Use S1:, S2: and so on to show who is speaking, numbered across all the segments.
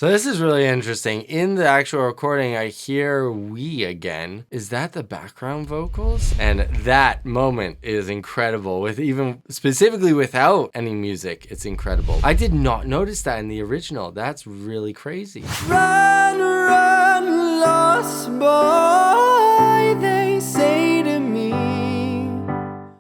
S1: So this is really interesting. In the actual recording, I hear "we" again. Is that the background vocals? And that moment is incredible. With even specifically without any music, it's incredible. I did not notice that in the original. That's really crazy.
S2: Run, run, lost boy, they say to me.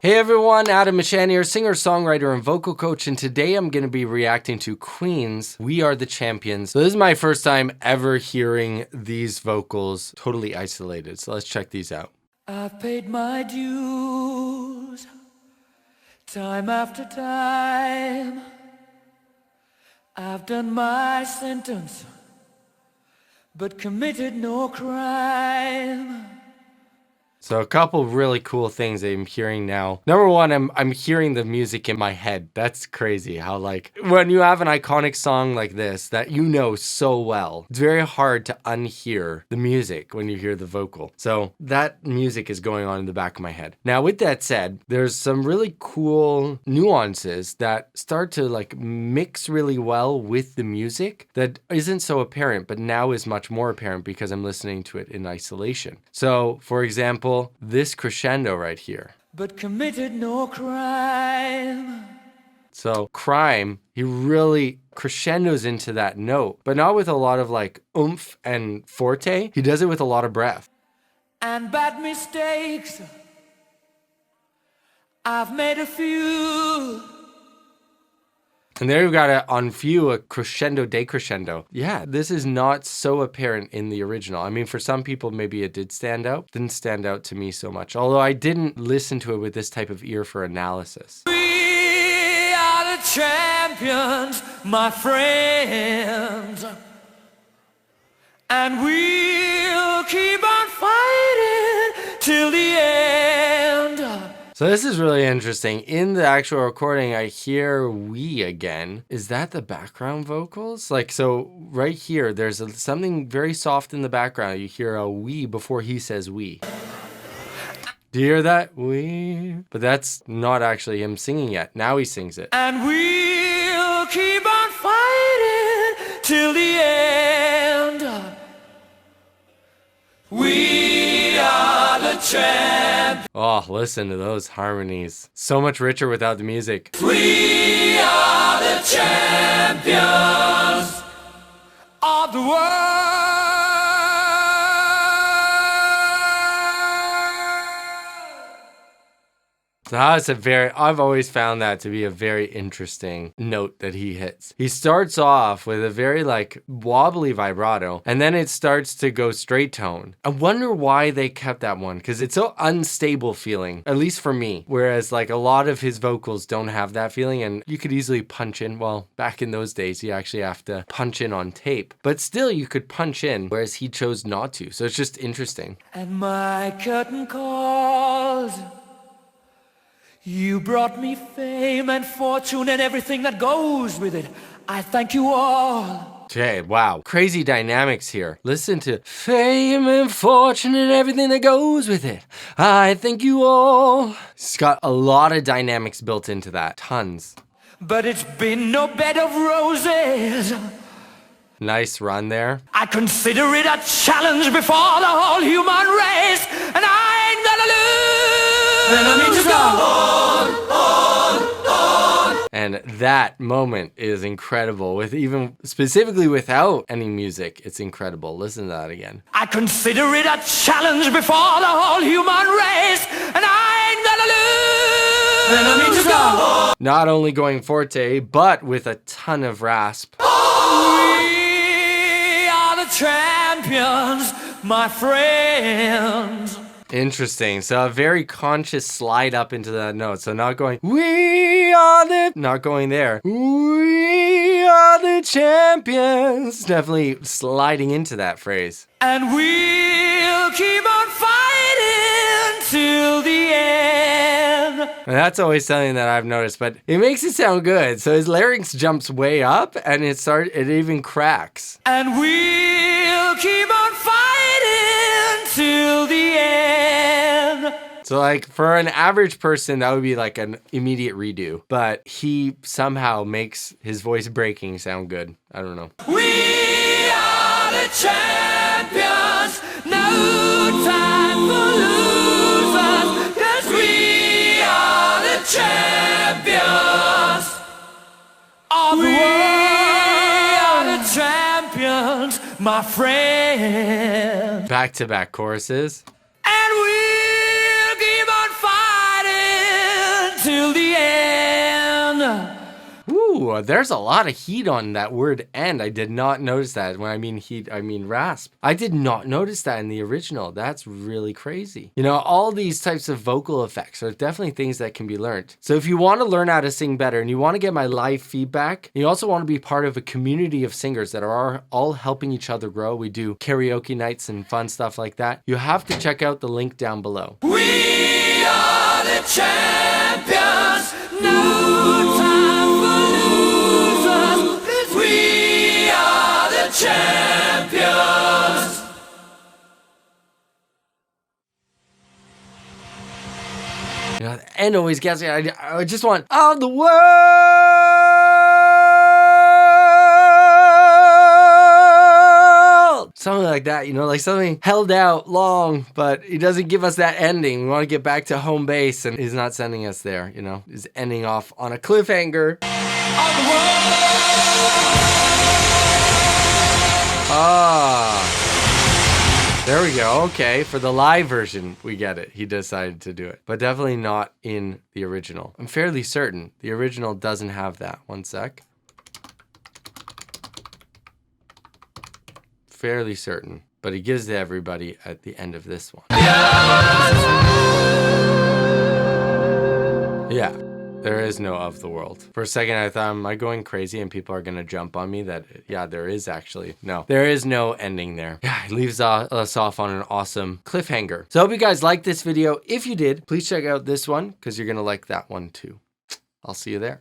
S1: Hey everyone, Adam Mishan here, singer, songwriter, and vocal coach, and today I'm going to be reacting to Queen's "We Are the Champions." So this is my first time ever hearing these vocals totally isolated, so let's check these out.
S2: I've paid my dues, time after time. I've done my sentence, but committed no crime.
S1: So a couple really cool things I'm hearing now. Number one, I'm hearing the music in my head. That's crazy how, like, when you have an iconic song like this that you know so well, it's very hard to unhear the music when you hear the vocal. So that music is going on in the back of my head. Now, with that said, there's some really cool nuances that start to like mix really well with the music that isn't so apparent, but now is much more apparent because I'm listening to it in isolation. So, for example, this crescendo right here.
S2: But committed no crime.
S1: So crime, he really crescendos into that note, but not with a lot of like oomph and forte. He does it with a lot of breath.
S2: And bad mistakes, I've made a few.
S1: And there you've got it on few, a crescendo decrescendo. Yeah, this is not so apparent in the original. I mean, for some people, maybe it did stand out. Didn't stand out to me so much, although I didn't listen to it with this type of ear for analysis.
S2: We are the champions, my friends. And we'll keep on fighting till the end.
S1: So this is really interesting. In the actual recording, I hear "we" again. Is that the background vocals? Like, so right here, there's something very soft in the background. You hear a "we" before he says "we." Do you hear that? "We." But that's not actually him singing yet. Now he sings it.
S2: And we'll keep on fighting till the end. We are the champions.
S1: Oh, listen to those harmonies. So much richer without the music.
S2: We are the champions of the world.
S1: So that's I've always found that to be a very interesting note that he hits. He starts off with a very like wobbly vibrato, and then it starts to go straight tone. I wonder why they kept that one, because it's so unstable feeling, at least for me. Whereas like a lot of his vocals don't have that feeling, and you could easily punch in. Well, back in those days, you actually have to punch in on tape, but still you could punch in, whereas he chose not to. So it's just interesting.
S2: And my curtain calls. You brought me fame and fortune and everything that goes with it. I thank you all.
S1: Okay, wow. Crazy dynamics here. Listen to fame and fortune and everything that goes with it. I thank you all. It's got a lot of dynamics built into that. Tons.
S2: But it's been no bed of roses.
S1: Nice run there.
S2: I consider it a challenge before the whole human race. And I ain't gonna lose. And I need to go on.
S1: And that moment is incredible. With even specifically without any music, it's incredible. Listen to that again.
S2: I consider it a challenge before the whole human race. And I ain't gonna lose. And I need to go on.
S1: Not only going forte, but with a ton of rasp.
S2: We are the champions, my friends.
S1: Interesting. So a very conscious slide up into that note. So not going, "We are the," not going there. "We are the champions." Definitely sliding into that phrase.
S2: And we'll keep on fighting till the end.
S1: And that's always something that I've noticed, but it makes it sound good. So his larynx jumps way up and it even cracks.
S2: And we'll keep on fighting till the end.
S1: So like for an average person, that would be like an immediate redo, but he somehow makes his voice breaking sound good. I don't know.
S2: We champions, my friend.
S1: Back-to-back choruses.
S2: And we'll keep on fighting till the end.
S1: Ooh, there's a lot of heat on that word end. I did not notice that. When I mean heat, I mean rasp. I did not notice that in the original. That's really crazy. You know, all these types of vocal effects are definitely things that can be learned. So if you want to learn how to sing better and you want to get my live feedback, you also want to be part of a community of singers that are all helping each other grow. We do karaoke nights and fun stuff like that. You have to check out the link down below.
S2: We are the champions. No time for losers. We are the champions.
S1: You know, the end always gets me. I just want all the world. Something like that, you know, like something held out long, but he doesn't give us that ending. We want to get back to home base and he's not sending us there, you know. He's ending off on a cliffhanger.
S2: All the world.
S1: There we go. Okay, for the live version, we get it. He decided to do it, but definitely not in the original. I'm fairly certain the original doesn't have that. One sec. Fairly certain, but he gives to everybody at the end of this one. Yeah. There is no of the world. For a second, I thought, am I going crazy and people are gonna jump on me that, yeah, there is actually. No, there is no ending there. Yeah, it leaves us off on an awesome cliffhanger. So I hope you guys liked this video. If you did, please check out this one because you're gonna like that one too. I'll see you there.